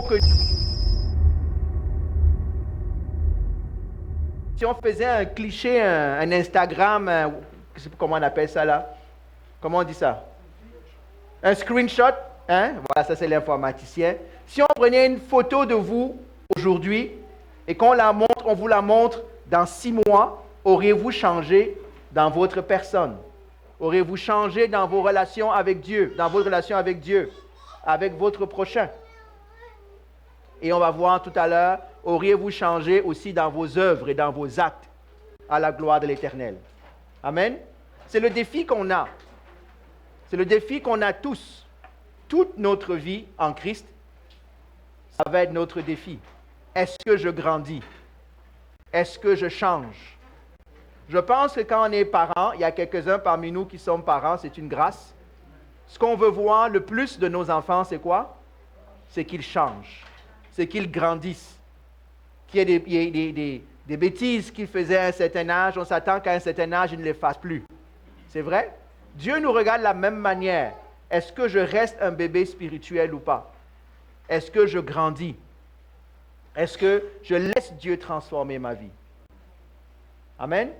que si on faisait un cliché, un Instagram, je ne sais pas comment on appelle ça là. Comment on dit ça? Un screenshot, hein? Voilà, ça c'est l'informaticien. Si on prenait une photo de vous aujourd'hui et qu'on la montre, on vous la montre dans 6 mois, auriez-vous changé dans votre personne? Auriez-vous changé dans vos relations avec Dieu, dans votre relation avec Dieu, avec votre prochain? Et on va voir tout à l'heure, auriez-vous changé aussi dans vos œuvres et dans vos actes à la gloire de l'Éternel? Amen? C'est le défi qu'on a. C'est le défi qu'on a tous. Toute notre vie en Christ, ça va être notre défi. Est-ce que je grandis? Est-ce que je change? Je pense que quand on est parent, il y a quelques-uns parmi nous qui sont parents, c'est une grâce. Ce qu'on veut voir le plus de nos enfants, c'est quoi? C'est qu'ils changent, c'est qu'ils grandissent. Qu'il y ait des bêtises qu'ils faisaient à un certain âge, on s'attend qu'à un certain âge, ils ne les fassent plus. C'est vrai? Dieu nous regarde de la même manière. Est-ce que je reste un bébé spirituel ou pas? Est-ce que je grandis? Est-ce que je laisse Dieu transformer ma vie? Amen?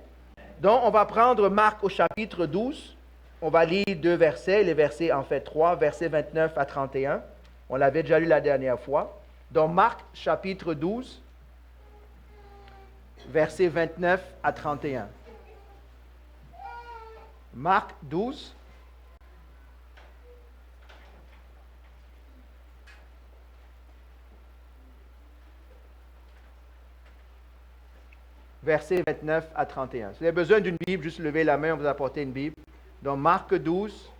Donc, on va prendre Marc au chapitre 12. On va lire 2 versets, les versets en fait 3, versets 29 à 31. On l'avait déjà lu la dernière fois. Donc, Marc chapitre 12, versets 29 à 31. Marc 12, versets 29 à 31. Si vous avez besoin d'une Bible, juste levez la main, on vous apporter une Bible. Donc, Marc 12,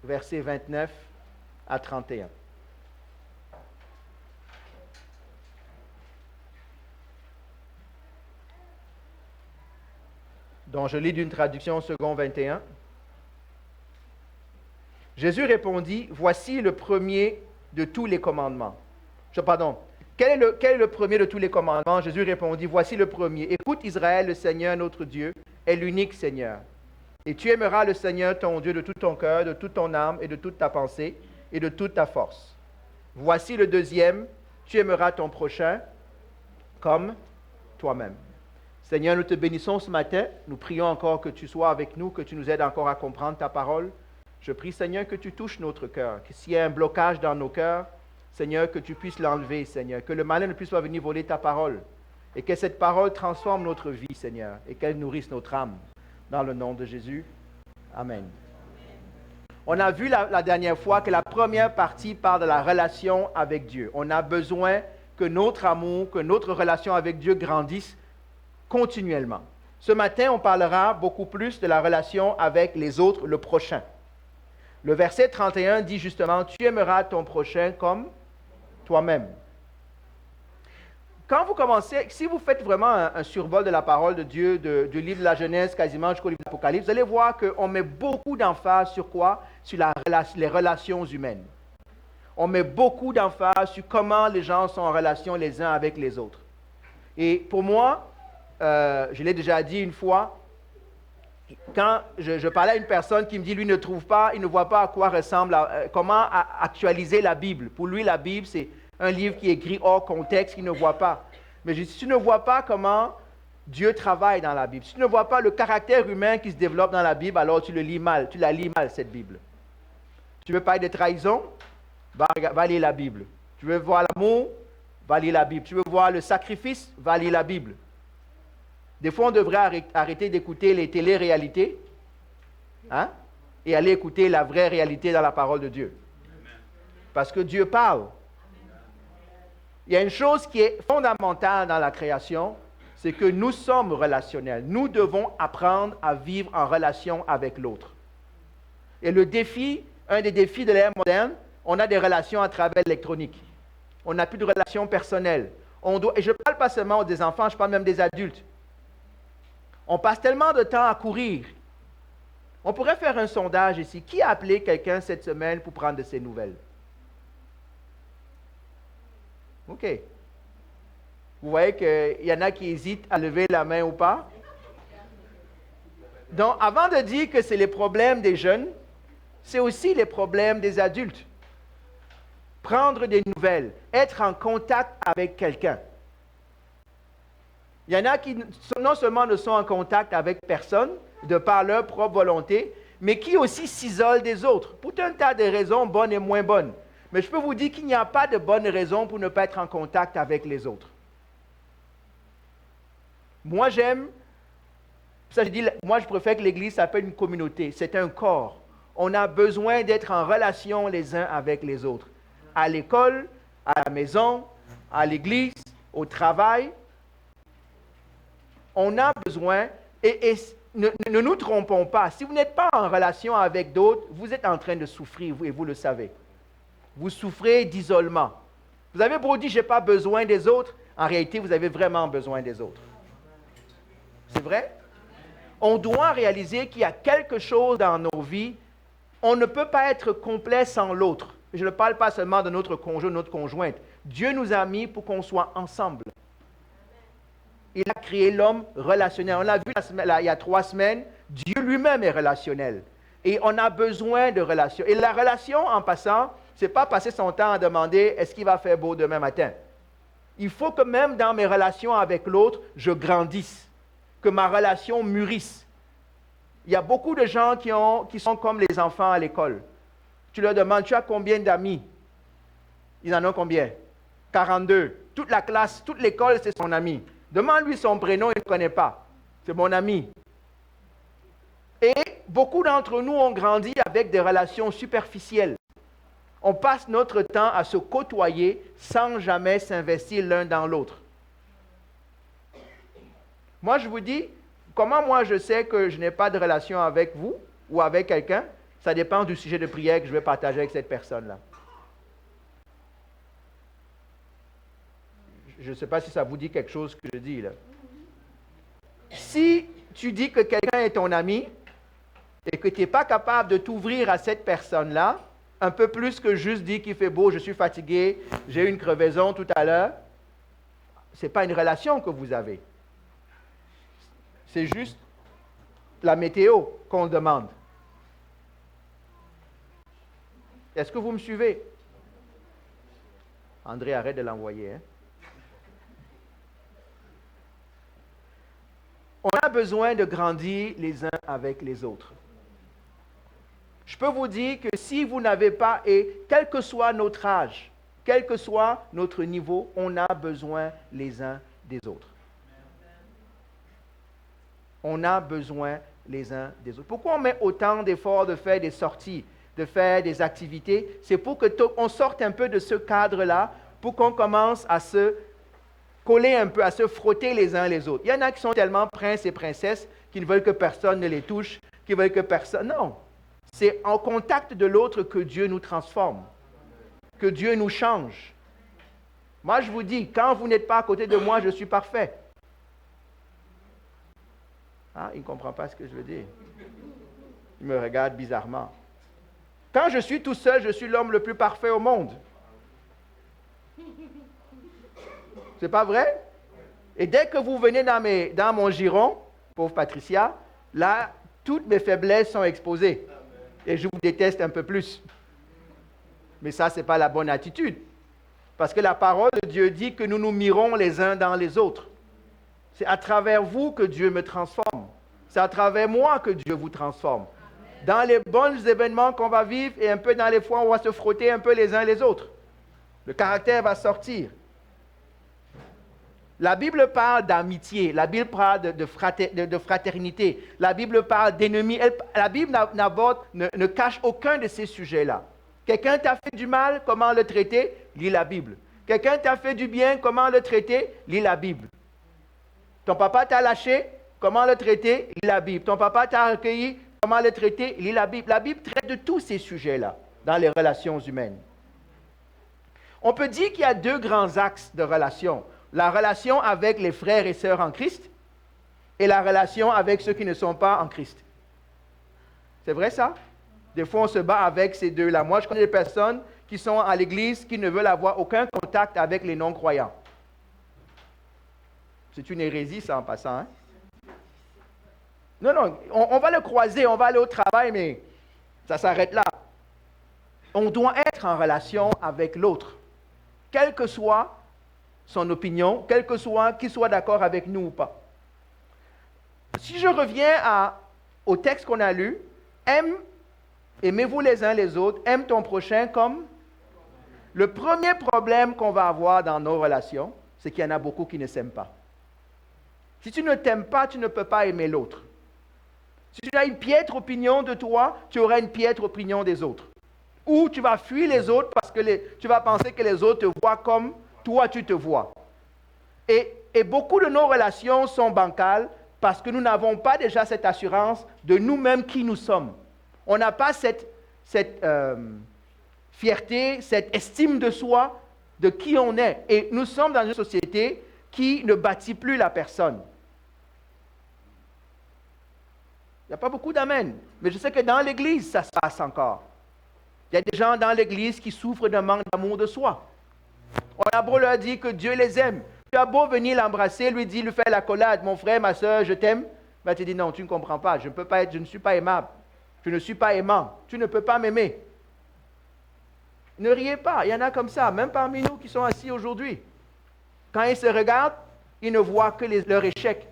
versets 29 à 31. Donc, je lis d'une traduction second 21. Jésus répondit, voici le premier de tous les commandements. Quel est le premier de tous les commandements? Jésus répondit, voici le premier. Écoute Israël, le Seigneur, notre Dieu, est l'unique Seigneur. Et tu aimeras le Seigneur, ton Dieu, de tout ton cœur, de toute ton âme et de toute ta pensée et de toute ta force. Voici le deuxième, tu aimeras ton prochain comme toi-même. Seigneur, nous te bénissons ce matin. Nous prions encore que tu sois avec nous, que tu nous aides encore à comprendre ta parole. Je prie, Seigneur, que tu touches notre cœur, que s'il y a un blocage dans nos cœurs, Seigneur, que tu puisses l'enlever, Seigneur, que le malin ne puisse pas venir voler ta parole, et que cette parole transforme notre vie, Seigneur, et qu'elle nourrisse notre âme. Dans le nom de Jésus. Amen. On a vu la dernière fois que la première partie parle de la relation avec Dieu. On a besoin que notre amour, que notre relation avec Dieu grandisse continuellement. Ce matin, on parlera beaucoup plus de la relation avec les autres, le prochain. Le verset 31 dit justement, tu aimeras ton prochain comme toi-même. Quand vous commencez, si vous faites vraiment un survol de la parole de Dieu, du livre de la Genèse quasiment jusqu'au livre de l'Apocalypse, vous allez voir qu'on met beaucoup d'emphase sur quoi? Sur les relations humaines. On met beaucoup d'emphase sur comment les gens sont en relation les uns avec les autres. Et pour moi, je l'ai déjà dit une fois, quand je parlais à une personne qui me dit, lui ne trouve pas, il ne voit pas à quoi ressemble, comment actualiser la Bible. Pour lui, la Bible, c'est un livre qui est écrit hors contexte, qu'il ne voit pas. Mais je dis, si tu ne vois pas comment Dieu travaille dans la Bible, si tu ne vois pas le caractère humain qui se développe dans la Bible, alors tu le lis mal, tu la lis mal, cette Bible. Tu veux parler de trahison? Va lire la Bible. Tu veux voir l'amour? Va lire la Bible. Tu veux voir le sacrifice? Va lire la Bible. Des fois, on devrait arrêter d'écouter les télé-réalités, hein, et aller écouter la vraie réalité dans la parole de Dieu. Parce que Dieu parle. Il y a une chose qui est fondamentale dans la création, c'est que nous sommes relationnels. Nous devons apprendre à vivre en relation avec l'autre. Et le défi, un des défis de l'ère moderne, on a des relations à travers l'électronique. On n'a plus de relations personnelles. Et je ne parle pas seulement des enfants, je parle même des adultes. On passe tellement de temps à courir. On pourrait faire un sondage ici. Qui a appelé quelqu'un cette semaine pour prendre de ses nouvelles? OK. Vous voyez qu'il y en a qui hésitent à lever la main ou pas? Donc, avant de dire que c'est les problèmes des jeunes, C'est aussi les problèmes des adultes. Prendre des nouvelles, être en contact avec quelqu'un. Il y en a qui non seulement ne sont en contact avec personne, de par leur propre volonté, mais qui aussi s'isolent des autres, pour un tas de raisons bonnes et moins bonnes. Mais je peux vous dire qu'il n'y a pas de bonne raison pour ne pas être en contact avec les autres. Moi, je préfère que l'Église s'appelle une communauté. C'est un corps. On a besoin d'être en relation les uns avec les autres. À l'école, à la maison, à l'Église, au travail. On a besoin, et ne nous trompons pas, si vous n'êtes pas en relation avec d'autres, vous êtes en train de souffrir, et vous le savez. Vous souffrez d'isolement. Vous avez beau dire, je n'ai pas besoin des autres, en réalité, vous avez vraiment besoin des autres. C'est vrai? On doit réaliser qu'il y a quelque chose dans nos vies, on ne peut pas être complet sans l'autre. Je ne parle pas seulement de notre conjoint, notre conjointe. Dieu nous a mis pour qu'on soit ensemble. Il a créé l'homme relationnel. On l'a vu il y a 3 semaines, Dieu lui-même est relationnel. Et on a besoin de relations. Et la relation, en passant, ce n'est pas passer son temps à demander est-ce qu'il va faire beau demain matin. Il faut que même dans mes relations avec l'autre, je grandisse, que ma relation mûrisse. Il y a beaucoup de gens qui sont comme les enfants à l'école. Tu leur demandes, tu as combien d'amis? Ils en ont combien? 42. Toute la classe, toute l'école, c'est son ami. Demande-lui son prénom, il ne connaît pas. C'est mon ami. Et beaucoup d'entre nous ont grandi avec des relations superficielles. On passe notre temps à se côtoyer sans jamais s'investir l'un dans l'autre. Moi, je vous dis, comment moi je sais que je n'ai pas de relation avec vous ou avec quelqu'un? Ça dépend du sujet de prière que je vais partager avec cette personne-là. Je ne sais pas si ça vous dit quelque chose que je dis là. Si tu dis que quelqu'un est ton ami et que tu n'es pas capable de t'ouvrir à cette personne-là, un peu plus que juste dire qu'il fait beau, je suis fatigué, j'ai eu une crevaison tout à l'heure, ce n'est pas une relation que vous avez. C'est juste la météo qu'on demande. Est-ce que vous me suivez? André, arrête de l'envoyer. Hein? On a besoin de grandir les uns avec les autres. Je peux vous dire que si vous n'avez pas, et quel que soit notre âge, quel que soit notre niveau, on a besoin les uns des autres. On a besoin les uns des autres. Pourquoi on met autant d'efforts de faire des sorties, de faire des activités? C'est pour qu'on sorte un peu de ce cadre-là, pour qu'on commence à se coller un peu, à se frotter les uns les autres. Il y en a qui sont tellement princes et princesses qui ne veulent que personne ne les touche, qui veulent que personne... Non, c'est en contact de l'autre que Dieu nous transforme, que Dieu nous change. Moi, je vous dis, quand vous n'êtes pas à côté de moi, je suis parfait. Ah, il ne comprend pas ce que je veux dire. Il me regarde bizarrement. Quand je suis tout seul, je suis l'homme le plus parfait au monde. C'est pas vrai? Et dès que vous venez dans mon giron, pauvre Patricia, là, toutes mes faiblesses sont exposées. Et je vous déteste un peu plus. Mais ça, ce n'est pas la bonne attitude. Parce que la parole de Dieu dit que nous nous mirons les uns dans les autres. C'est à travers vous que Dieu me transforme. C'est à travers moi que Dieu vous transforme. Dans les bons événements qu'on va vivre et un peu dans les fois où on va se frotter un peu les uns les autres. Le caractère va sortir. La Bible parle d'amitié, la Bible parle de fraternité, la Bible parle d'ennemis. La Bible ne cache aucun de ces sujets-là. Quelqu'un t'a fait du mal, comment le traiter? Lis la Bible. Quelqu'un t'a fait du bien, comment le traiter? Lis la Bible. Ton papa t'a lâché, comment le traiter? Lis la Bible. Ton papa t'a recueilli, comment le traiter? Lis la Bible. La Bible traite de tous ces sujets-là dans les relations humaines. On peut dire qu'il y a 2 grands axes de relations. La relation avec les frères et sœurs en Christ et la relation avec ceux qui ne sont pas en Christ. C'est vrai ça? Des fois, on se bat avec ces deux-là. Moi, je connais des personnes qui sont à l'église qui ne veulent avoir aucun contact avec les non-croyants. C'est une hérésie, ça, en passant. Hein? Non, on va le croiser, on va aller au travail, mais ça s'arrête là. On doit être en relation avec l'autre, quelle que soit son opinion, quel que soit qu'il soit d'accord avec nous ou pas. Si je reviens au texte qu'on a lu, aimez-vous les uns les autres, aime ton prochain comme... Le premier problème qu'on va avoir dans nos relations, c'est qu'il y en a beaucoup qui ne s'aiment pas. Si tu ne t'aimes pas, tu ne peux pas aimer l'autre. Si tu as une piètre opinion de toi, tu auras une piètre opinion des autres. Ou tu vas fuir les autres parce que tu vas penser que les autres te voient comme toi tu te vois. Et beaucoup de nos relations sont bancales parce que nous n'avons pas déjà cette assurance de nous-mêmes qui nous sommes. On n'a pas cette fierté, cette estime de soi, de qui on est. Et nous sommes dans une société qui ne bâtit plus la personne. Il n'y a pas beaucoup d'amen, mais je sais que dans l'Église, ça se passe encore. Il y a des gens dans l'Église qui souffrent d'un manque d'amour de soi. On a beau leur dire que Dieu les aime. Tu as beau venir l'embrasser, lui faire l'accolade, mon frère, ma soeur, je t'aime. Il va te dire non, tu ne comprends pas, je ne suis pas aimable. Je ne suis pas aimant. Tu ne peux pas m'aimer. Ne riez pas, il y en a comme ça, même parmi nous qui sont assis aujourd'hui. Quand ils se regardent, ils ne voient que leurs échecs.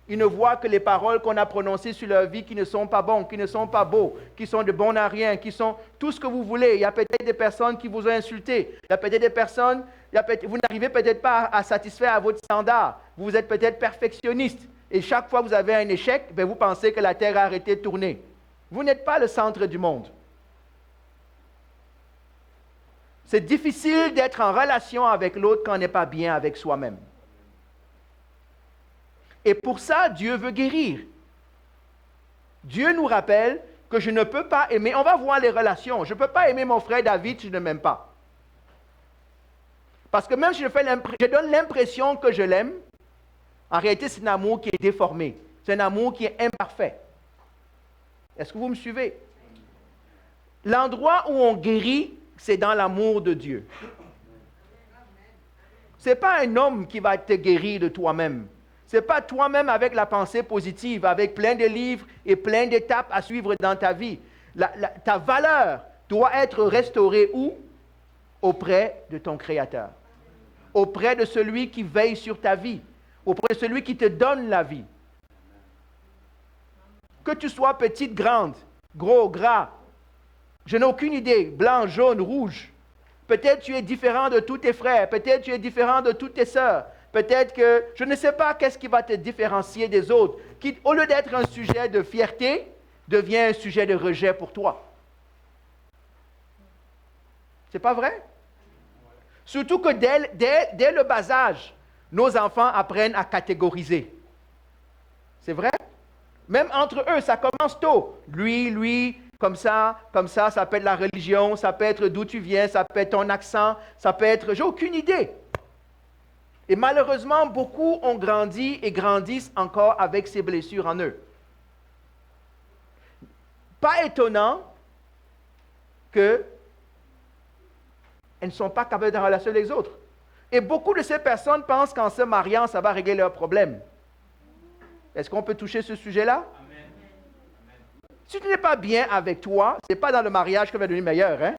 Ils ne voient que les paroles qu'on a prononcées sur leur vie qui ne sont pas bonnes, qui ne sont pas beaux, qui sont de bons à rien, qui sont tout ce que vous voulez. Il y a peut-être des personnes qui vous ont insulté. Il y a peut-être des personnes, vous n'arrivez peut-être pas à satisfaire à votre standard. Vous êtes peut-être perfectionniste. Et chaque fois que vous avez un échec, vous pensez que la terre a arrêté de tourner. Vous n'êtes pas le centre du monde. C'est difficile d'être en relation avec l'autre quand on n'est pas bien avec soi-même. Et pour ça, Dieu veut guérir. Dieu nous rappelle que je ne peux pas aimer. On va voir les relations. Je ne peux pas aimer mon frère David si je ne m'aime pas. Parce que même si je donne l'impression que je l'aime, en réalité, c'est un amour qui est déformé. C'est un amour qui est imparfait. Est-ce que vous me suivez? L'endroit où on guérit, c'est dans l'amour de Dieu. Ce n'est pas un homme qui va te guérir de toi-même. Ce n'est pas toi-même avec la pensée positive, avec plein de livres et plein d'étapes à suivre dans ta vie. Ta valeur doit être restaurée où? Auprès de ton Créateur. Auprès de celui qui veille sur ta vie. Auprès de celui qui te donne la vie. Que tu sois petite, grande, gros, gras, je n'ai aucune idée, blanc, jaune, rouge. Peut-être tu es différent de tous tes frères, peut-être tu es différent de toutes tes sœurs. Peut-être que, je ne sais pas qu'est-ce qui va te différencier des autres, qui, au lieu d'être un sujet de fierté, devient un sujet de rejet pour toi. C'est pas vrai? Surtout que dès le bas âge, nos enfants apprennent à catégoriser. C'est vrai? Même entre eux, ça commence tôt. Lui, comme ça, ça peut être la religion, ça peut être d'où tu viens, ça peut être ton accent, ça peut être... J'ai aucune idée. Et malheureusement, beaucoup ont grandi et grandissent encore avec ces blessures en eux. Pas étonnant qu'elles ne sont pas capables de relation avec les autres. Et beaucoup de ces personnes pensent qu'en se mariant, ça va régler leurs problèmes. Est-ce qu'on peut toucher ce sujet-là? Amen. Si tu n'es pas bien avec toi, ce n'est pas dans le mariage que va devenir meilleur. Hein?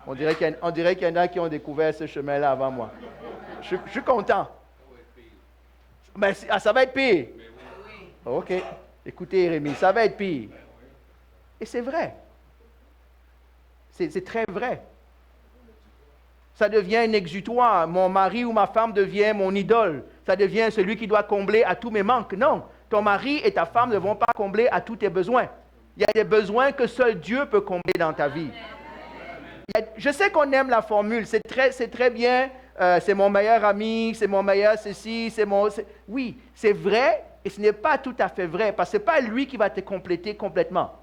On dirait qu'il y en a qui ont découvert ce chemin-là avant moi. Je suis content. Mais ça va être pire. OK. Écoutez, Jérémie, ça va être pire. Et c'est vrai. C'est très vrai. Ça devient un exutoire. Mon mari ou ma femme devient mon idole. Ça devient celui qui doit combler à tous mes manques. Non, ton mari et ta femme ne vont pas combler à tous tes besoins. Il y a des besoins que seul Dieu peut combler dans ta vie. Je sais qu'on aime la formule, c'est très bien, c'est mon meilleur ami, c'est mon meilleur ceci, Oui, c'est vrai, et ce n'est pas tout à fait vrai, parce que ce n'est pas lui qui va te compléter complètement.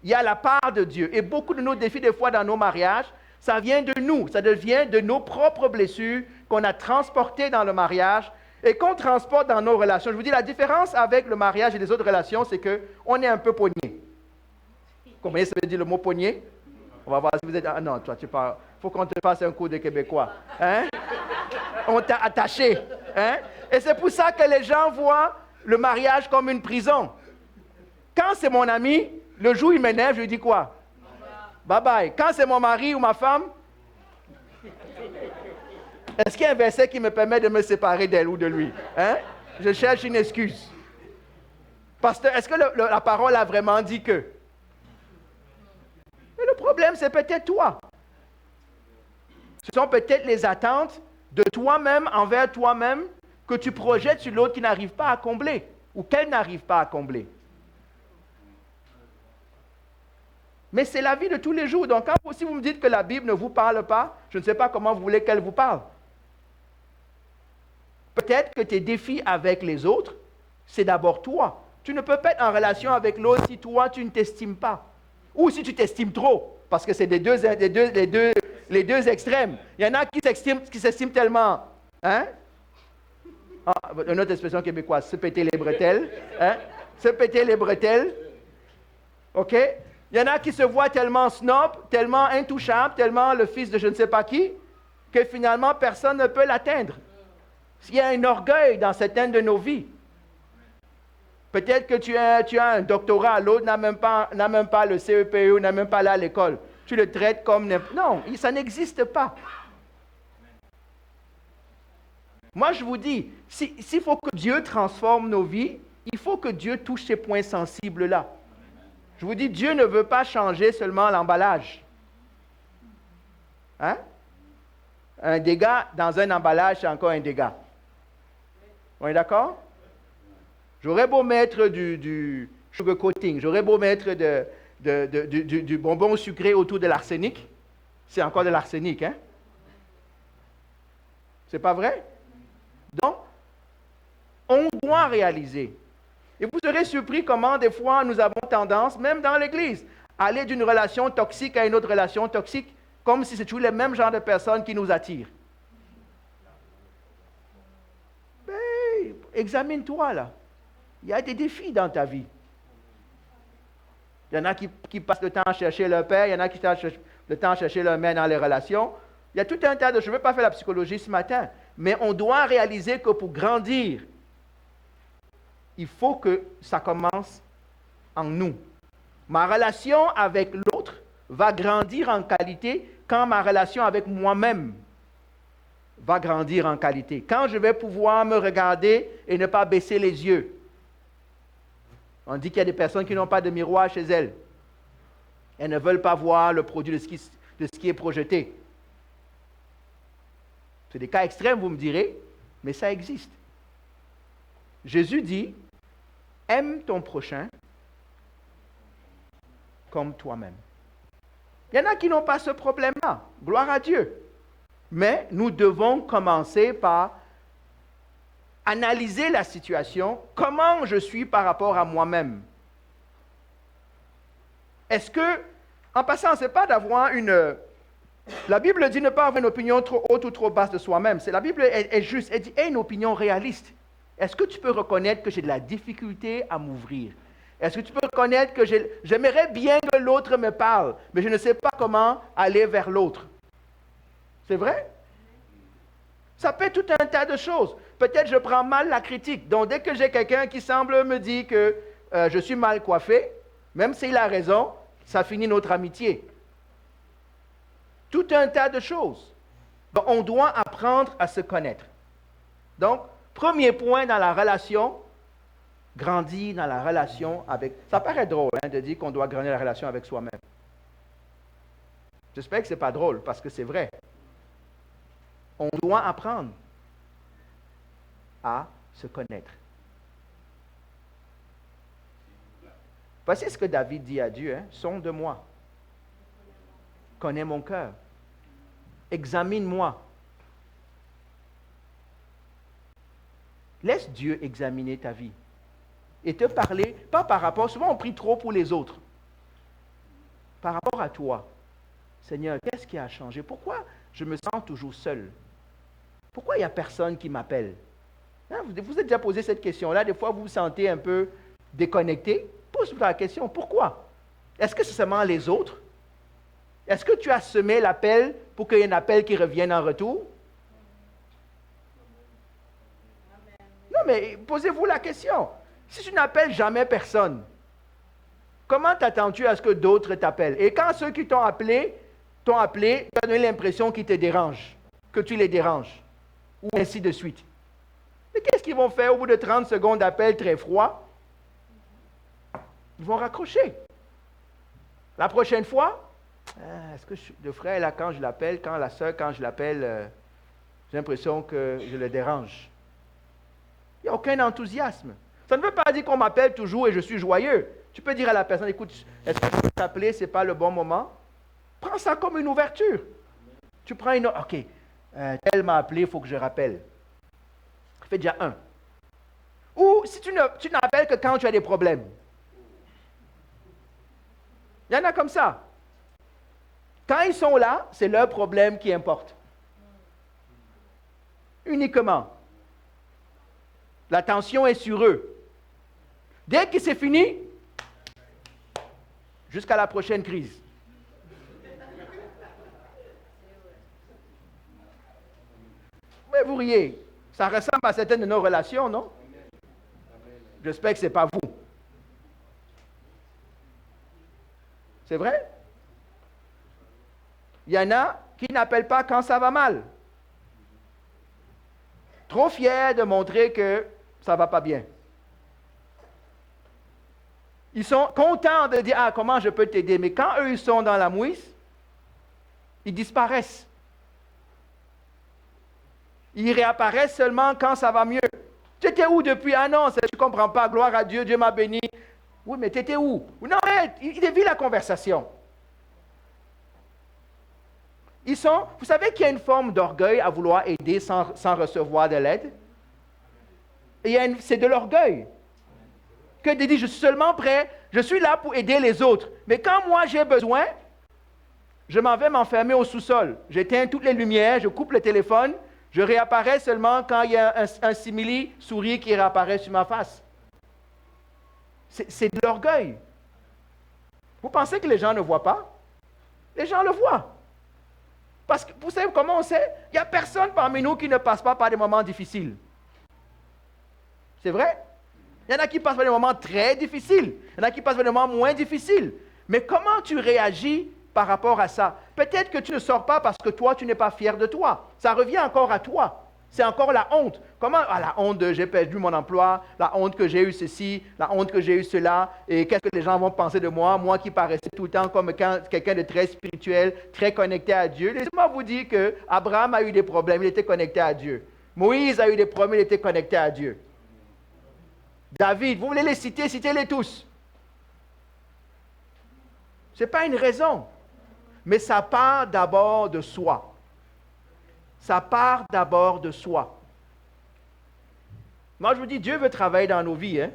Il y a la part de Dieu. Et beaucoup de nos défis, des fois, dans nos mariages, ça vient de nous, ça devient de nos propres blessures qu'on a transportées dans le mariage et qu'on transporte dans nos relations. Je vous dis, la différence avec le mariage et les autres relations, c'est qu'on est un peu pogné. Combien ça veut dire le mot pogné? On va voir si vous êtes... Ah non, toi, tu parles... Il faut qu'on te fasse un cours de québécois. Hein? On t'a attaché. Hein? Et c'est pour ça que les gens voient le mariage comme une prison. Quand c'est mon ami, le jour où il m'énerve, je lui dis quoi? Bye bye. Quand c'est mon mari ou ma femme, est-ce qu'il y a un verset qui me permet de me séparer d'elle ou de lui? Hein? Je cherche une excuse. Pasteur, est-ce que la parole a vraiment dit que? Mais le problème, c'est peut-être toi. Ce sont peut-être les attentes de toi-même envers toi-même que tu projettes sur l'autre qui n'arrive pas à combler ou qu'elle n'arrive pas à combler. Mais c'est la vie de tous les jours. Donc, si vous me dites que la Bible ne vous parle pas, je ne sais pas comment vous voulez qu'elle vous parle. Peut-être que tes défis avec les autres, c'est d'abord toi. Tu ne peux pas être en relation avec l'autre si toi, tu ne t'estimes pas. Ou si tu t'estimes trop, parce que c'est les deux extrêmes. Il y en a qui s'estiment tellement. Hein? Ah, une autre expression québécoise, se péter les bretelles. Hein? Se péter les bretelles. OK? Il y en a qui se voient tellement snob, tellement intouchable, tellement le fils de je ne sais pas qui, que finalement personne ne peut l'atteindre. Il y a un orgueil dans certaines de nos vies. Peut-être que tu as un doctorat, l'autre n'a même pas le CEPE, n'a même pas là à l'école. Tu le traites comme... Non, ça n'existe pas. Moi, je vous dis, s'il faut que Dieu transforme nos vies, il faut que Dieu touche ces points sensibles-là. Je vous dis, Dieu ne veut pas changer seulement l'emballage. Hein? Un dégât dans un emballage, c'est encore un dégât. On est d'accord? J'aurais beau mettre du sugar coating, j'aurais beau mettre du bonbon sucré autour de l'arsenic, c'est encore de l'arsenic, hein? C'est pas vrai? Donc, on doit réaliser. Et vous serez surpris comment des fois nous avons tendance, même dans l'Église, à aller d'une relation toxique à une autre relation toxique, comme si c'est toujours les mêmes genres de personnes qui nous attirent. Ben, examine-toi là. Il y a des défis dans ta vie. Il y en a qui passent le temps à chercher leur père, il y en a qui passent le temps à chercher leur mère dans les relations. Il y a tout un tas de... Je ne veux pas faire la psychologie ce matin, mais on doit réaliser que pour grandir, il faut que ça commence en nous. Ma relation avec l'autre va grandir en qualité quand ma relation avec moi-même va grandir en qualité. Quand je vais pouvoir me regarder et ne pas baisser les yeux. On dit qu'il y a des personnes qui n'ont pas de miroir chez elles. Elles ne veulent pas voir le produit de ce qui est projeté. C'est des cas extrêmes, vous me direz, mais ça existe. Jésus dit, aime ton prochain comme toi-même. Il y en a qui n'ont pas ce problème-là. Gloire à Dieu. Mais nous devons commencer par analyser la situation, comment je suis par rapport à moi-même. Est-ce que, en passant, ce n'est pas d'avoir une... La Bible dit ne pas avoir une opinion trop haute ou trop basse de soi-même. La Bible est juste, elle dit, aie une opinion réaliste. Est-ce que tu peux reconnaître que j'ai de la difficulté à m'ouvrir? Est-ce que tu peux reconnaître que j'aimerais bien que l'autre me parle, mais je ne sais pas comment aller vers l'autre? C'est vrai? Ça peut être tout un tas de choses. Peut-être je prends mal la critique. Donc, dès que j'ai quelqu'un qui semble me dire que je suis mal coiffé, même s'il a raison, ça finit notre amitié. Tout un tas de choses. Donc, on doit apprendre à se connaître. Donc, premier point dans la relation, grandir dans la relation avec... Ça paraît drôle de dire qu'on doit grandir la relation avec soi-même. J'espère que ce n'est pas drôle, parce que c'est vrai. On doit apprendre à se connaître. Voici ce que David dit à Dieu, sonde-moi, connais mon cœur, examine-moi. Laisse Dieu examiner ta vie et te parler, pas par rapport, souvent on prie trop pour les autres, par rapport à toi. Seigneur, qu'est-ce qui a changé? Pourquoi je me sens toujours seul? Pourquoi il n'y a personne qui m'appelle? Vous vous êtes déjà posé cette question-là, des fois vous vous sentez un peu déconnecté. Pose-toi la question, pourquoi? Est-ce que c'est seulement les autres? Est-ce que tu as semé l'appel pour qu'il y ait un appel qui revienne en retour? Non, mais posez-vous la question. Si tu n'appelles jamais personne, Comment t'attends-tu à ce que d'autres t'appellent? Et quand ceux qui t'ont appelé, tu as donné l'impression qu'ils te dérangent, que tu les déranges, ou ainsi de suite. Mais qu'est-ce qu'ils vont faire au bout de 30 secondes d'appel très froid? Ils vont raccrocher. La prochaine fois, est-ce que le frère, là, quand je l'appelle, quand la soeur, quand je l'appelle, j'ai l'impression que je le dérange. Il n'y a aucun enthousiasme. Ça ne veut pas dire qu'on m'appelle toujours et je suis joyeux. Tu peux dire à la personne, écoute, est-ce que je peux t'appeler, ce n'est pas le bon moment? Prends ça comme une ouverture. Tu prends une... OK, tel m'a appelé, il faut que je rappelle. Fais déjà un. Ou si tu n'appelles que quand tu as des problèmes. Il y en a comme ça. Quand ils sont là, c'est leur problème qui importe. Uniquement. L'attention est sur eux. Dès que c'est fini, jusqu'à la prochaine crise. Mais vous riez. Ça ressemble à certaines de nos relations, non? J'espère que ce n'est pas vous. C'est vrai? Il y en a qui n'appellent pas quand ça va mal. Trop fiers de montrer que ça ne va pas bien. Ils sont contents de dire, comment je peux t'aider? Mais quand eux, ils sont dans la mouise, ils disparaissent. Ils réapparaissent seulement quand ça va mieux. Tu étais où depuis? Ah non, tu ne comprends pas, gloire à Dieu, Dieu m'a béni. Oui, mais tu étais où? Non, mais il dévie la conversation. Vous savez qu'il y a une forme d'orgueil à vouloir aider sans recevoir de l'aide? C'est de l'orgueil. Que de dire, je suis seulement prêt, je suis là pour aider les autres. Mais quand moi j'ai besoin, je m'en vais m'enfermer au sous-sol. J'éteins toutes les lumières, je coupe le téléphone, je réapparais seulement quand il y a un simili-souris qui réapparaît sur ma face. C'est de l'orgueil. Vous pensez que les gens ne voient pas? Les gens le voient. Parce que vous savez comment on sait? Il n'y a personne parmi nous qui ne passe pas par des moments difficiles. C'est vrai? Il y en a qui passent par des moments très difficiles. Il y en a qui passent par des moments moins difficiles. Mais comment tu réagis par rapport à ça? Peut-être que tu ne sors pas parce que toi, tu n'es pas fier de toi. Ça revient encore à toi. C'est encore la honte. Comment? La honte de j'ai perdu mon emploi, la honte que j'ai eu ceci, la honte que j'ai eu cela, et qu'est-ce que les gens vont penser de moi, moi qui paraissais tout le temps comme quelqu'un de très spirituel, très connecté à Dieu. Laissez-moi vous dire qu'Abraham a eu des problèmes, il était connecté à Dieu. Moïse a eu des problèmes, il était connecté à Dieu. David, vous voulez les citer, citez-les tous. Ce n'est pas une raison, mais ça part d'abord de soi. Ça part d'abord de soi. Moi, je vous dis, Dieu veut travailler dans nos vies. Hein?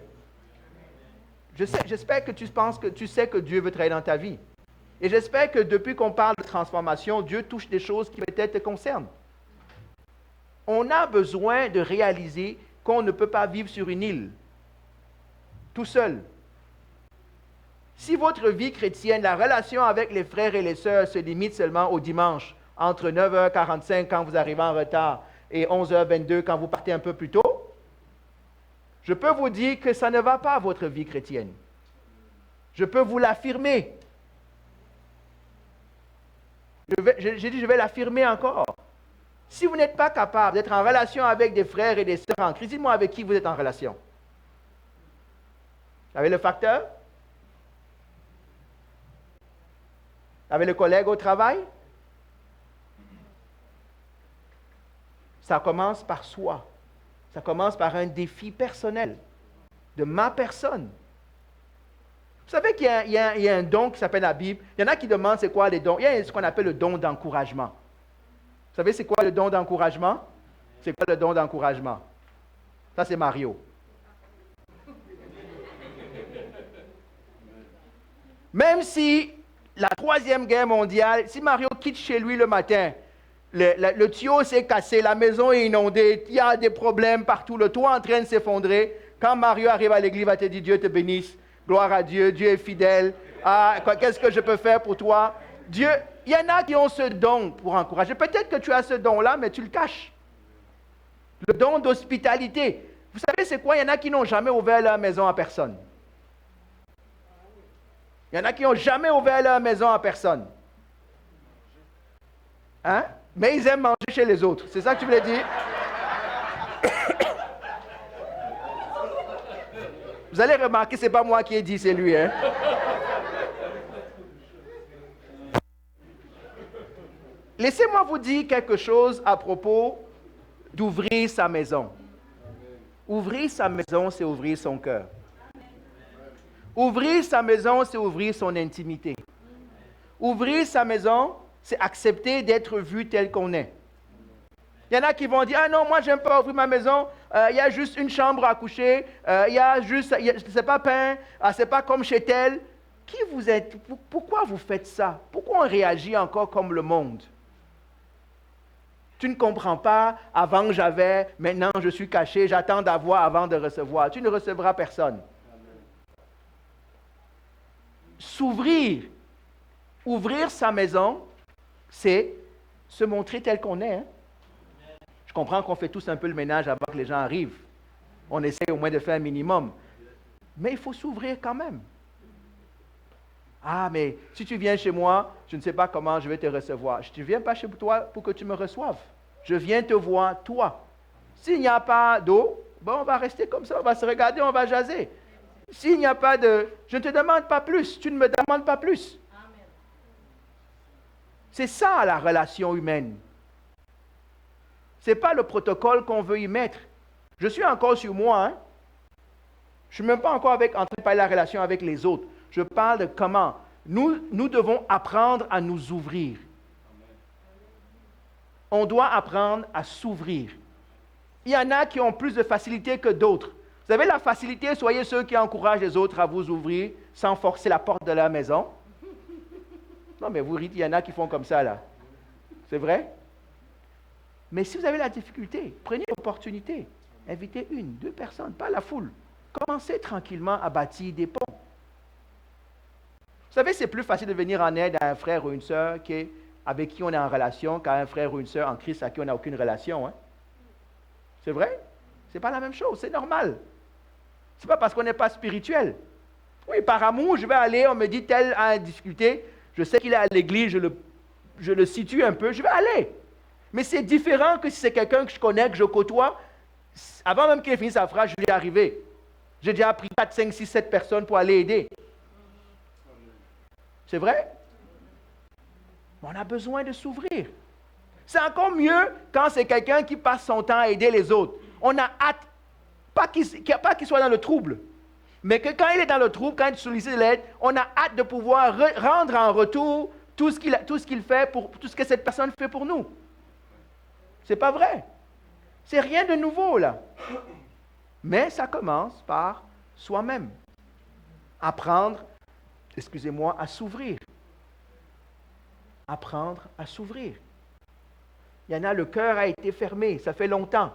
J'espère que tu penses que tu sais que Dieu veut travailler dans ta vie. Et j'espère que depuis qu'on parle de transformation, Dieu touche des choses qui peut-être te concernent. On a besoin de réaliser qu'on ne peut pas vivre sur une île, tout seul. Si votre vie chrétienne, la relation avec les frères et les sœurs se limite seulement au dimanche, entre 9h45 quand vous arrivez en retard et 11h22 quand vous partez un peu plus tôt, je peux vous dire que ça ne va pas, votre vie chrétienne. Je peux vous l'affirmer. J'ai dit, je vais l'affirmer encore. Si vous n'êtes pas capable d'être en relation avec des frères et des sœurs en Christ, dites-moi avec qui vous êtes en relation. Avec le facteur? Avec le collègue au travail? Ça commence par soi. Ça commence par un défi personnel de ma personne. Vous savez qu'il y a un don qui s'appelle la Bible. Il y en a qui demandent c'est quoi les dons. Il y a ce qu'on appelle le don d'encouragement. Vous savez c'est quoi le don d'encouragement? C'est quoi le don d'encouragement? Ça c'est Mario. Même si la Troisième Guerre mondiale, si Mario quitte chez lui le matin, le tuyau s'est cassé, la maison est inondée, il y a des problèmes partout, le toit est en train de s'effondrer. Quand Mario arrive à l'église, il va te dire Dieu te bénisse, gloire à Dieu, Dieu est fidèle. Qu'est-ce que je peux faire pour toi? Dieu, il y en a qui ont ce don pour encourager. Peut-être que tu as ce don-là, mais tu le caches. Le don d'hospitalité. Vous savez c'est quoi? Il y en a qui n'ont jamais ouvert leur maison à personne. Il y en a qui n'ont jamais ouvert leur maison à personne. Hein? Mais ils aiment manger chez les autres. C'est ça que tu voulais dire? Vous allez remarquer, ce n'est pas moi qui ai dit, c'est lui. Hein? Laissez-moi vous dire quelque chose à propos d'ouvrir sa maison. Ouvrir sa maison, c'est ouvrir son cœur. Ouvrir sa maison, c'est ouvrir son intimité. Ouvrir sa maison, c'est accepter d'être vu tel qu'on est. Il y en a qui vont dire, ah non, moi, je n'aime pas ouvrir ma maison, il y a juste une chambre à coucher, c'est pas peint, c'est pas comme chez tel. Qui vous êtes? Pourquoi vous faites ça? Pourquoi on réagit encore comme le monde? Tu ne comprends pas, avant j'avais, maintenant je suis caché, j'attends d'avoir avant de recevoir. Tu ne recevras personne. S'ouvrir, ouvrir sa maison, c'est se montrer tel qu'on est. Hein? Je comprends qu'on fait tous un peu le ménage avant que les gens arrivent. On essaie au moins de faire un minimum. Mais il faut s'ouvrir quand même. Ah, mais si tu viens chez moi, je ne sais pas comment je vais te recevoir. Je ne viens pas chez toi pour que tu me reçoives. Je viens te voir, toi. S'il n'y a pas d'eau, bon, on va rester comme ça, on va se regarder, on va jaser. S'il n'y a pas de... Je ne te demande pas plus, tu ne me demandes pas plus. Amen. C'est ça la relation humaine. Ce n'est pas le protocole qu'on veut y mettre. Je suis encore sur moi. Hein? Je ne suis même pas encore en train de parler de la relation avec les autres. Je parle de comment. Nous devons apprendre à nous ouvrir. On doit apprendre à s'ouvrir. Il y en a qui ont plus de facilité que d'autres. Vous avez la facilité, soyez ceux qui encouragent les autres à vous ouvrir sans forcer la porte de leur maison. Non, mais vous riez, il y en a qui font comme ça, là. C'est vrai? Mais si vous avez la difficulté, prenez l'opportunité. Invitez une, deux personnes, pas la foule. Commencez tranquillement à bâtir des ponts. Vous savez, c'est plus facile de venir en aide à un frère ou une sœur avec qui on est en relation qu'à un frère ou une sœur en Christ à qui on n'a aucune relation. Hein? C'est vrai? Ce n'est pas la même chose, c'est normal. Ce n'est pas parce qu'on n'est pas spirituel. Oui, par amour, je vais aller, on me dit tel a une difficulté, je sais qu'il est à l'église, je le situe un peu, je vais aller. Mais c'est différent que si c'est quelqu'un que je connais, que je côtoie. Avant même qu'il ait fini sa phrase, je lui ai arrivé. J'ai déjà pris 4, 5, 6, 7 personnes pour aller aider. C'est vrai? On a besoin de s'ouvrir. C'est encore mieux quand c'est quelqu'un qui passe son temps à aider les autres. On a hâte, pas qu'il soit dans le trouble, mais que quand il est dans le trouble, quand il sollicite l'aide, on a hâte de pouvoir rendre en retour tout ce qu'il fait, tout ce que cette personne fait pour nous. C'est pas vrai. C'est rien de nouveau, là. Mais ça commence par soi-même. Apprendre, à s'ouvrir. Apprendre à s'ouvrir. Il y en a, le cœur a été fermé, ça fait longtemps.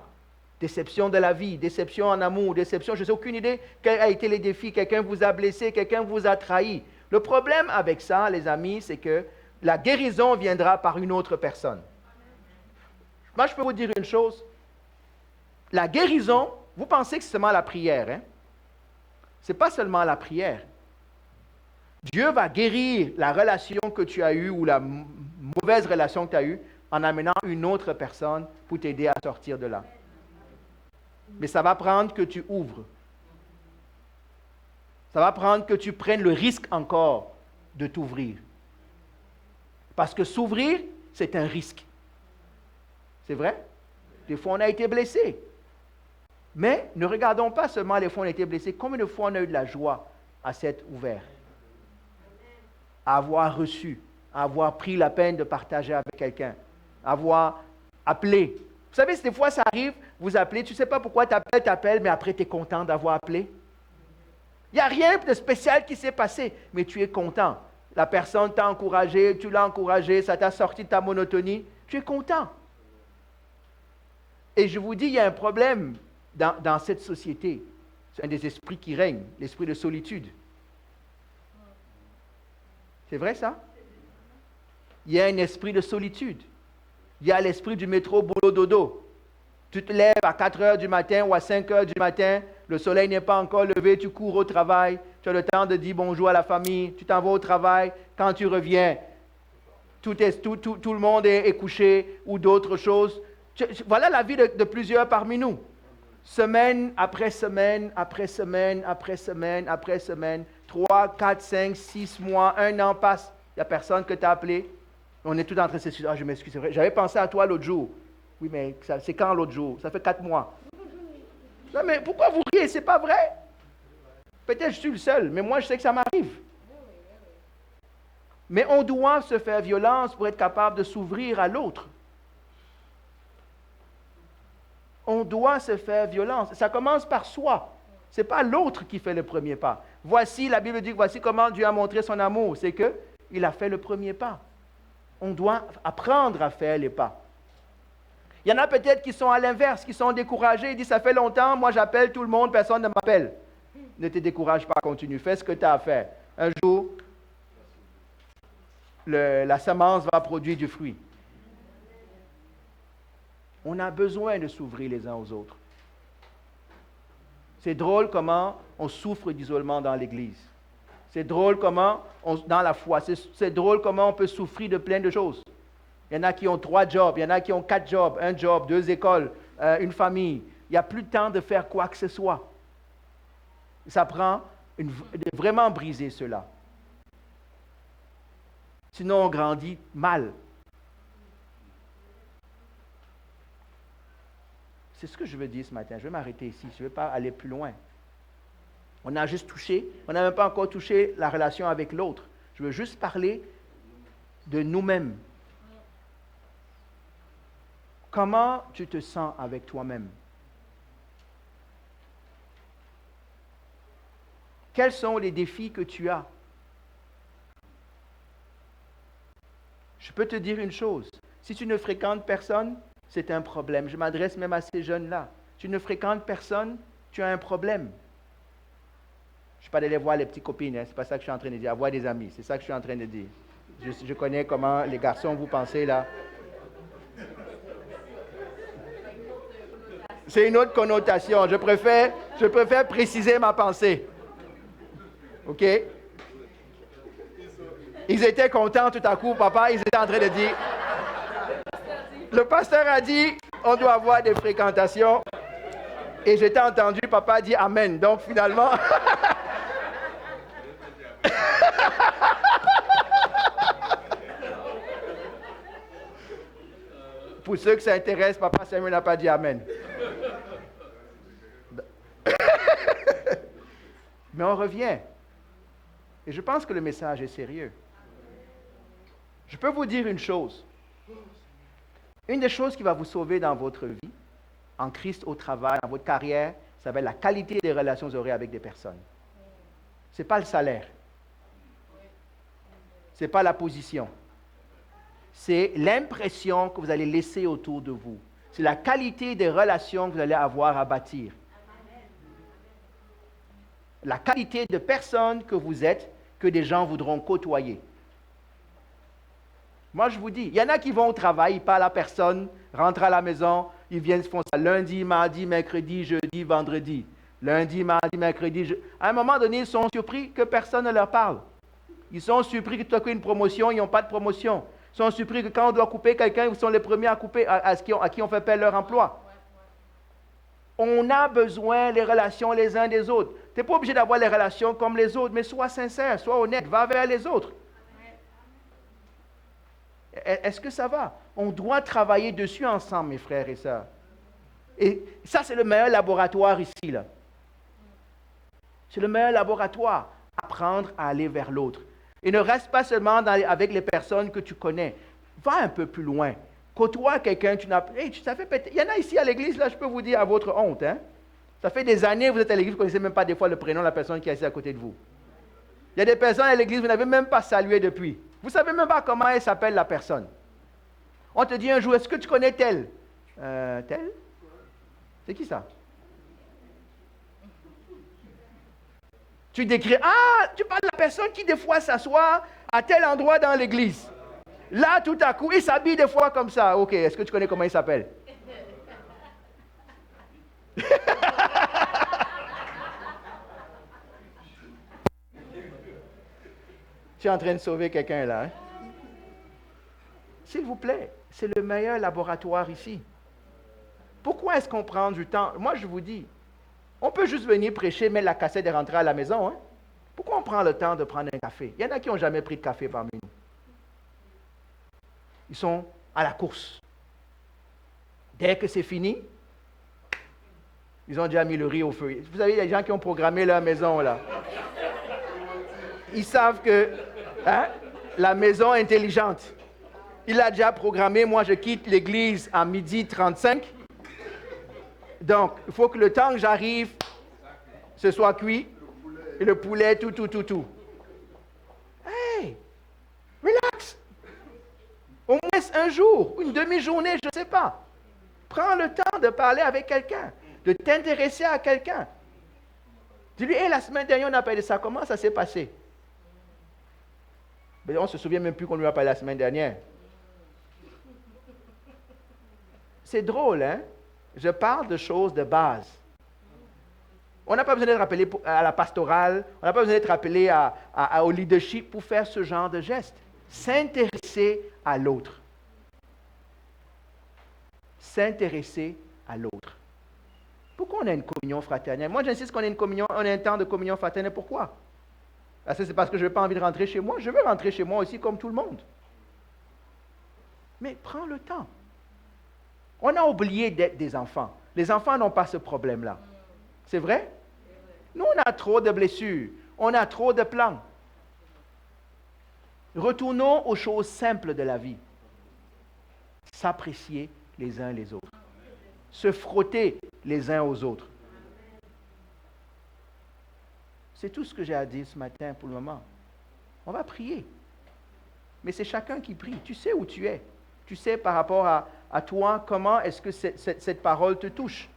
Déception de la vie, déception en amour, déception, je n'ai aucune idée quels ont été les défis. Quelqu'un vous a blessé, quelqu'un vous a trahi. Le problème avec ça, les amis, c'est que la guérison viendra par une autre personne. Moi, je peux vous dire une chose. La guérison, vous pensez que c'est seulement la prière. Hein? Ce n'est pas seulement la prière. Dieu va guérir la relation que tu as eue ou la mauvaise relation que tu as eue en amenant une autre personne pour t'aider à sortir de là. Mais ça va prendre que tu ouvres. Ça va prendre que tu prennes le risque encore de t'ouvrir. Parce que s'ouvrir, c'est un risque. C'est vrai? Des fois, on a été blessé. Mais ne regardons pas seulement les fois où on a été blessé. Combien de fois on a eu de la joie à s'être ouvert? À avoir reçu, à avoir pris la peine de partager avec quelqu'un, à avoir appelé. Vous savez, des fois, ça arrive, vous appelez, tu ne sais pas pourquoi tu appelles, mais après, tu es content d'avoir appelé. Il n'y a rien de spécial qui s'est passé, mais tu es content. La personne t'a encouragé, tu l'as encouragé, ça t'a sorti de ta monotonie, tu es content. Et je vous dis, il y a un problème dans cette société. C'est un des esprits qui règne, l'esprit de solitude. C'est vrai ça? Il y a un esprit de solitude. Il y a l'esprit du métro boulot dodo. Tu te lèves à 4 heures du matin ou à 5 heures du matin, le soleil n'est pas encore levé, tu cours au travail, Tu as le temps de dire bonjour à la famille, tu t'en vas au travail, quand tu reviens, tout le monde est couché ou d'autres choses. Voilà la vie de plusieurs parmi nous. Semaine après semaine, après semaine, après semaine, après semaine, 3, 4, 5, 6 mois, un an passe, il n'y a personne que tu as appelé. On est tout en train de se dire, ah, je m'excuse, c'est vrai, j'avais pensé à toi l'autre jour. Oui, mais c'est quand l'autre jour? Ça fait 4 mois. Non, mais pourquoi vous riez? C'est pas vrai. Peut-être je suis le seul, mais moi je sais que ça m'arrive. Mais on doit se faire violence pour être capable de s'ouvrir à l'autre. On doit se faire violence. Ça commence par soi. Ce n'est pas l'autre qui fait le premier pas. Voici, la Bible dit, voici comment Dieu a montré son amour. C'est qu'il a fait le premier pas. On doit apprendre à faire les pas. Il y en a peut-être qui sont à l'inverse, qui sont découragés. Ils disent, ça fait longtemps, moi j'appelle tout le monde, personne ne m'appelle. Ne te décourage pas, continue. Fais ce que tu as à faire. Un jour, la semence va produire du fruit. On a besoin de s'ouvrir les uns aux autres. C'est drôle comment on souffre d'isolement dans l'Église. C'est drôle comment, dans la foi, c'est drôle comment on peut souffrir de plein de choses. Il y en a qui ont 3 jobs, il y en a qui ont 4 jobs, 1 job, 2 écoles, une famille. Il n'y a plus de temps de faire quoi que ce soit. Ça prend de vraiment briser cela. Sinon, on grandit mal. C'est ce que je veux dire ce matin. Je vais m'arrêter ici. Je ne veux pas aller plus loin. On a juste touché. On n'a même pas encore touché la relation avec l'autre. Je veux juste parler de nous-mêmes. Comment tu te sens avec toi-même? Quels sont les défis que tu as? Je peux te dire une chose. Si tu ne fréquentes personne, c'est un problème. Je m'adresse même à ces jeunes-là. Tu ne fréquentes personne, tu as un problème. Je ne suis pas allé voir les petites copines, hein. Ce n'est pas ça que je suis en train de dire. Avoir des amis, c'est ça que je suis en train de dire. Je connais comment les garçons vous pensez là. C'est une autre connotation. Je préfère préciser ma pensée. OK? Ils étaient contents tout à coup, papa, ils étaient en train de dire... Le pasteur a dit, on doit avoir des fréquentations. Et j'étais entendu, papa dit Amen. Donc finalement... Pour ceux que ça intéresse, papa Samuel n'a pas dit Amen. Mais on revient. Et je pense que le message est sérieux. Je peux vous dire une chose. Une des choses qui va vous sauver dans votre vie, en Christ, au travail, dans votre carrière, ça va être la qualité des relations que vous aurez avec des personnes. Ce n'est pas le salaire. Ce n'est pas la position. C'est l'impression que vous allez laisser autour de vous. C'est la qualité des relations que vous allez avoir à bâtir. La qualité de personne que vous êtes, que des gens voudront côtoyer. Moi, je vous dis, il y en a qui vont au travail, ils parlent à personne, rentrent à la maison, ils viennent font ça lundi, mardi, mercredi, jeudi, vendredi. Lundi, mardi, mercredi. À un moment donné, ils sont surpris que personne ne leur parle. Ils sont surpris que tout à coup, une promotion, ils n'ont pas de promotion. Ils sont surpris que quand on doit couper quelqu'un, ils sont les premiers à couper à qui on fait perdre leur emploi. On a besoin des relations les uns des autres. Tu n'es pas obligé d'avoir les relations comme les autres, mais sois sincère, sois honnête, va vers les autres. Est-ce que ça va? On doit travailler dessus ensemble, mes frères et sœurs. Et ça, c'est le meilleur laboratoire ici, là. C'est le meilleur laboratoire. Apprendre à aller vers l'autre. Et ne reste pas seulement avec les personnes que tu connais. Va un peu plus loin. Côtoie quelqu'un, tu n'as... Hey, il y en a ici à l'église, là, je peux vous dire à votre honte. Hein? Ça fait des années que vous êtes à l'église, vous ne connaissez même pas des fois le prénom de la personne qui est assise à côté de vous. Il y a des personnes à l'église, vous n'avez même pas salué depuis. Vous ne savez même pas comment elle s'appelle la personne. On te dit un jour, est-ce que tu connais tel? Tel? C'est qui ça? Tu décris, tu parles de la personne qui des fois s'assoit à tel endroit dans l'église. Là, tout à coup, il s'habille des fois comme ça. Ok, est-ce que tu connais comment il s'appelle? Tu es en train de sauver quelqu'un là. Hein? S'il vous plaît, c'est le meilleur laboratoire ici. Pourquoi est-ce qu'on prend du temps? Moi, je vous dis, on peut juste venir prêcher, mettre la cassette et rentrer à la maison. Hein? Pourquoi on prend le temps de prendre un café? Il y en a qui n'ont jamais pris de café parmi nous. Ils sont à la course. Dès que c'est fini, ils ont déjà mis le riz au feu. Vous savez, il y a des gens qui ont programmé leur maison là. Ils savent que la maison est intelligente. Il a déjà programmé, moi je quitte l'église à 12h35. Donc, il faut que le temps que j'arrive, ce soit cuit. Et le poulet, tout. Hey, relax. Au moins un jour, une demi-journée, je ne sais pas. Prends le temps de parler avec quelqu'un, de t'intéresser à quelqu'un. Dis-lui, hey, la semaine dernière, on a parlé de ça. Comment ça s'est passé? Mais on ne se souvient même plus qu'on lui a parlé la semaine dernière. C'est drôle, hein? Je parle de choses de base. On n'a pas besoin d'être rappelé à la pastorale, on n'a pas besoin d'être rappelé au leadership pour faire ce genre de geste. S'intéresser à l'autre. S'intéresser à l'autre. Pourquoi on a une communion fraternelle? Moi, j'insiste qu'on ait une communion, on a un temps de communion fraternelle. Pourquoi? C'est parce que je n'ai pas envie de rentrer chez moi. Je veux rentrer chez moi aussi comme tout le monde. Mais prends le temps. On a oublié d'être des enfants. Les enfants n'ont pas ce problème-là. C'est vrai? Nous, on a trop de blessures. On a trop de plans. Retournons aux choses simples de la vie. S'apprécier les uns les autres. Se frotter les uns aux autres. C'est tout ce que j'ai à dire ce matin pour le moment. On va prier. Mais c'est chacun qui prie. Tu sais où tu es. Tu sais par rapport à toi, comment est-ce que cette parole te touche.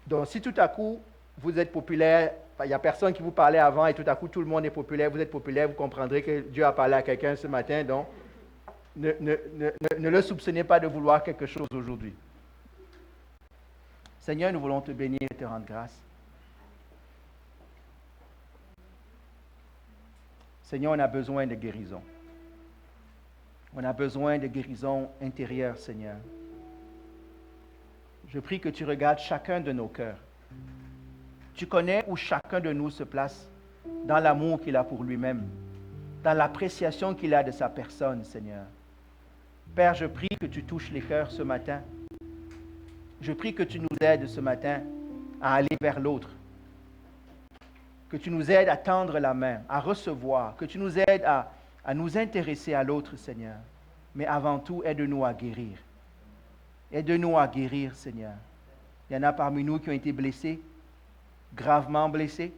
Donc, si tout à coup, vous êtes populaire, il n'y a personne qui vous parlait avant et tout à coup, tout le monde est populaire, vous êtes populaire, vous comprendrez que Dieu a parlé à quelqu'un ce matin. Donc, ne le soupçonnez pas de vouloir quelque chose aujourd'hui. Seigneur, nous voulons te bénir et te rendre grâce. Seigneur, on a besoin de guérison. On a besoin de guérison intérieure, Seigneur. Je prie que tu regardes chacun de nos cœurs. Tu connais où chacun de nous se place dans l'amour qu'il a pour lui-même, dans l'appréciation qu'il a de sa personne, Seigneur. Père, je prie que tu touches les cœurs ce matin. Je prie que tu nous aides ce matin à aller vers l'autre. Que tu nous aides à tendre la main, à recevoir. Que tu nous aides à nous intéresser à l'autre, Seigneur. Mais avant tout, aide-nous à guérir. Aide-nous à guérir, Seigneur. Il y en a parmi nous qui ont été blessés, gravement blessés.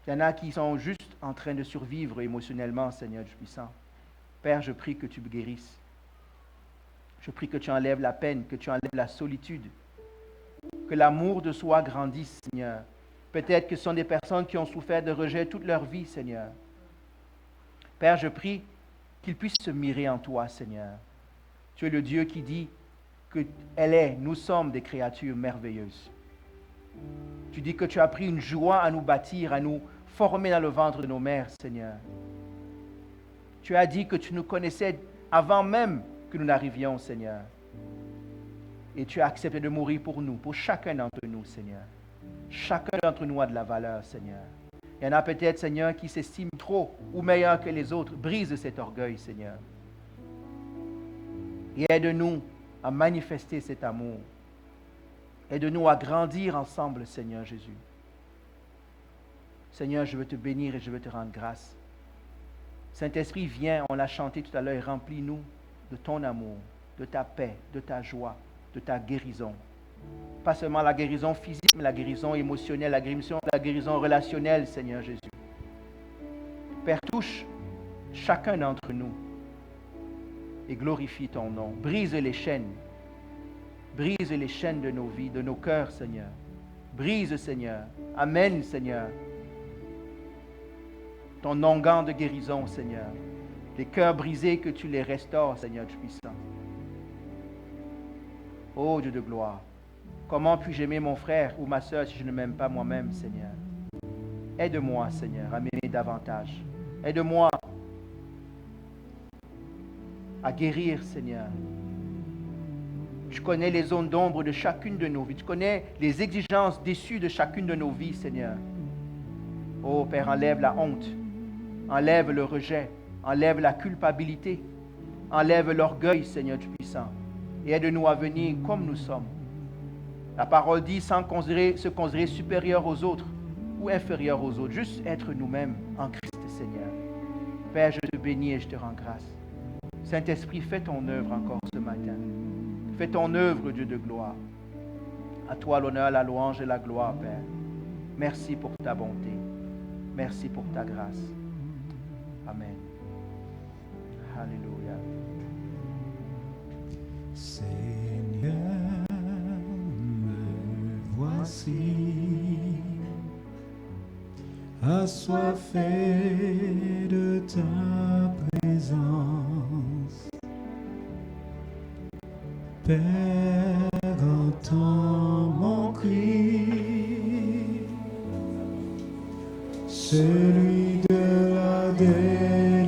Il y en a qui sont juste en train de survivre émotionnellement, Seigneur Dieu puissant. Père, je prie que tu me guérisses. Je prie que tu enlèves la peine, que tu enlèves la solitude. Que l'amour de soi grandisse, Seigneur. Peut-être que ce sont des personnes qui ont souffert de rejet toute leur vie, Seigneur. Père, je prie qu'ils puissent se mirer en toi, Seigneur. Tu es le Dieu qui dit que nous sommes des créatures merveilleuses. Tu dis que tu as pris une joie à nous bâtir, à nous former dans le ventre de nos mères, Seigneur. Tu as dit que tu nous connaissais avant même que nous n'arrivions, Seigneur. Et tu as accepté de mourir pour nous, pour chacun d'entre nous, Seigneur. Chacun d'entre nous a de la valeur, Seigneur. Il y en a peut-être, Seigneur, qui s'estiment trop ou meilleurs que les autres. Brise cet orgueil, Seigneur. Et aide-nous à manifester cet amour. Aide-nous à grandir ensemble, Seigneur Jésus. Seigneur, je veux te bénir et je veux te rendre grâce. Saint-Esprit, viens, on l'a chanté tout à l'heure, et remplis-nous de ton amour, de ta paix, de ta joie, de ta guérison. Pas seulement la guérison physique, mais la guérison émotionnelle, la guérison relationnelle, Seigneur Jésus. Père, touche chacun d'entre nous et glorifie ton nom. Brise les chaînes. Brise les chaînes de nos vies, de nos cœurs, Seigneur. Brise, Seigneur. Amène, Seigneur. Ton onguent de guérison, Seigneur. Les cœurs brisés, que tu les restaures, Seigneur Dieu puissant. Ô Dieu de gloire, comment puis-je aimer mon frère ou ma soeur si je ne m'aime pas moi-même, Seigneur? Aide-moi, Seigneur, à m'aimer davantage. Aide-moi à guérir, Seigneur. Tu connais les zones d'ombre de chacune de nos vies. Tu connais les exigences déçues de chacune de nos vies, Seigneur. Oh, Père, enlève la honte. Enlève le rejet. Enlève la culpabilité. Enlève l'orgueil, Seigneur Tout-Puissant. Et aide-nous à venir comme nous sommes. La parole dit sans se considérer supérieur aux autres ou inférieur aux autres. Juste être nous-mêmes en Christ, Seigneur. Père, je te bénis et je te rends grâce. Saint-Esprit, fais ton œuvre encore ce matin. Fais ton œuvre, Dieu de gloire. À toi l'honneur, la louange et la gloire, Père. Merci pour ta bonté. Merci pour ta grâce. Amen. Alléluia. Seigneur, me voici, assoiffé de ta présence. Père, entends mon cri, celui de la délivrance.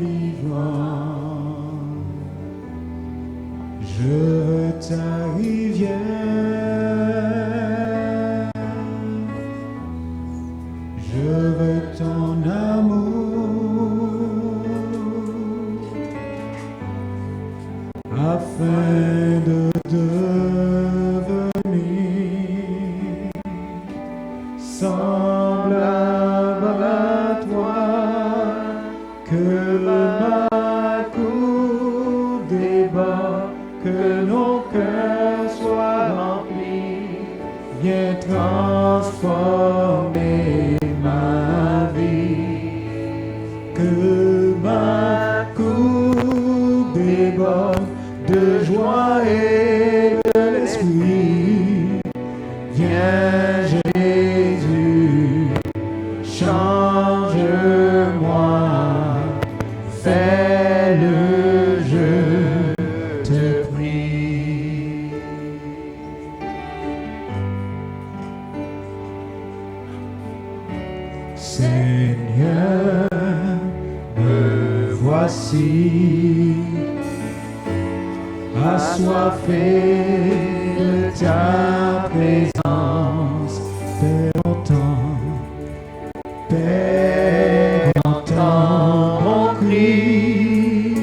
Je veux ta rivière, je veux ton amour, afin de devenir semblable à toi, que ma coupe déborde, que nos cœurs soient remplis, viens transformer ma vie, que ma coupe déborde de joie et de l'esprit. Viens Jésus, change-moi, fais-le, je te prie. Seigneur, me voici, assoiffé de ta présence. Père, entends mon cri,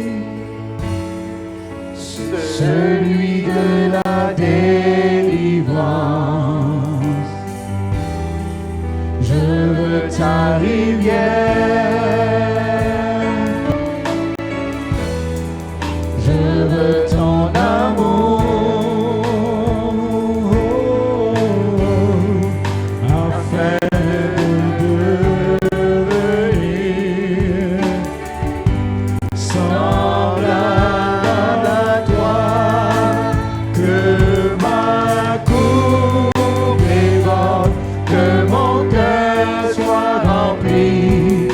celui de la délivrance. Je veux ta rivière, je veux ton amour, afin de devenir semblable à toi, que ma coupe déborde, que mon cœur soit rempli,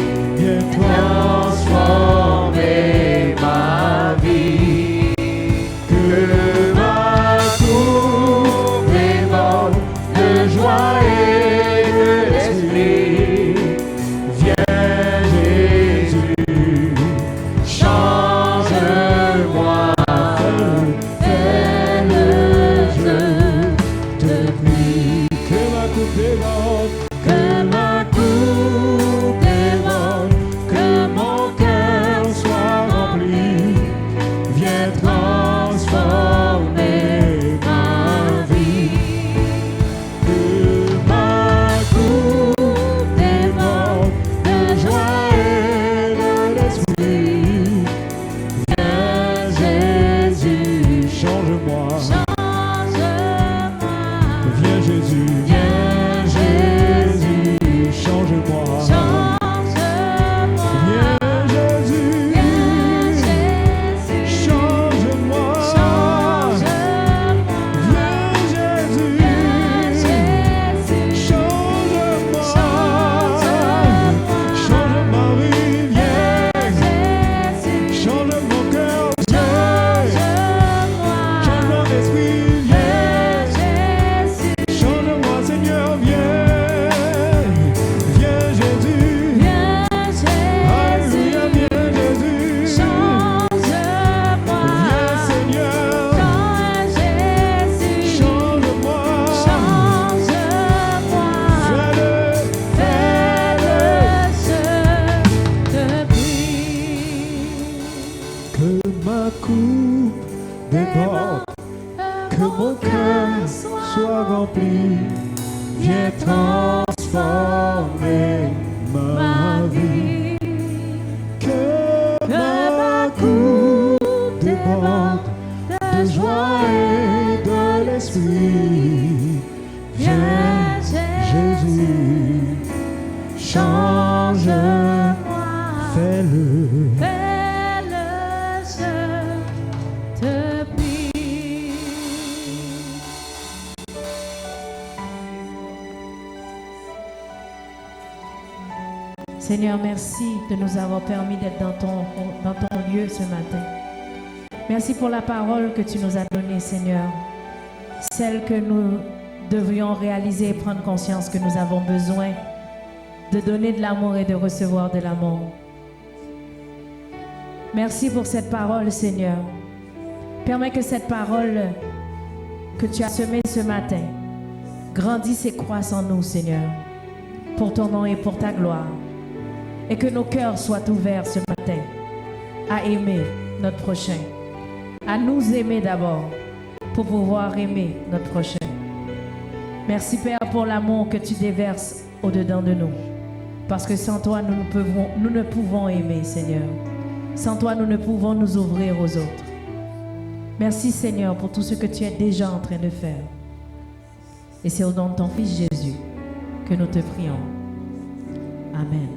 transformer ma vie. Que ma coupe déborde de joie et de l'esprit. Viens Jésus, change-moi, fais-le. Fais-le, je te prie. Seigneur, merci de nous avoir permis d'être dans ton lieu ce matin. Merci pour la parole que tu nous as donnée, Seigneur. Celle que nous devrions réaliser et prendre conscience que nous avons besoin de donner de l'amour et de recevoir de l'amour. Merci pour cette parole, Seigneur. Permets que cette parole que tu as semée ce matin grandisse et croisse en nous, Seigneur, pour ton nom et pour ta gloire. Et que nos cœurs soient ouverts ce matin à aimer notre prochain, à nous aimer d'abord pour pouvoir aimer notre prochain. Merci, Père, pour l'amour que tu déverses au-dedans de nous. Parce que sans toi, nous ne pouvons aimer, Seigneur. Sans toi, nous ne pouvons nous ouvrir aux autres. Merci, Seigneur, pour tout ce que tu es déjà en train de faire. Et c'est au nom de ton Fils Jésus que nous te prions. Amen.